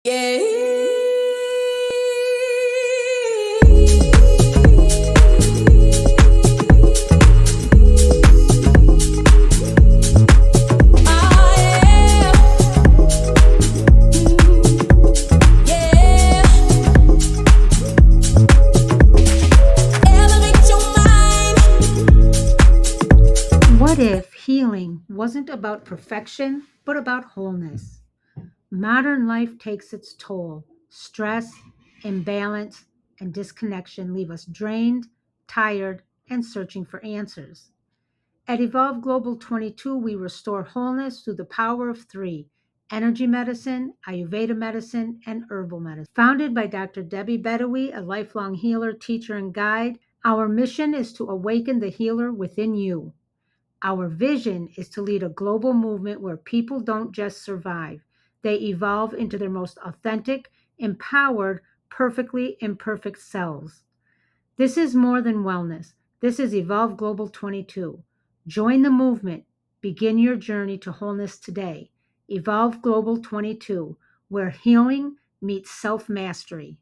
Yeah. What if healing wasn't about perfection, but about wholeness? Modern life takes its toll. Stress, imbalance, and disconnection leave us drained, tired, and searching for answers. At Evolve Global 22, we restore wholeness through the power of three: energy medicine, Ayurveda medicine, and herbal medicine. Founded by Dr. Debbie Bedoui, a lifelong healer, teacher, and guide, our mission is to awaken the healer within you. Our vision is to lead a global movement where people don't just survive, they evolve into their most authentic, empowered, perfectly imperfect selves. This is more than wellness. This is Evolve Global 22. Join the movement. Begin your journey to wholeness today. Evolve Global 22, where healing meets self mastery.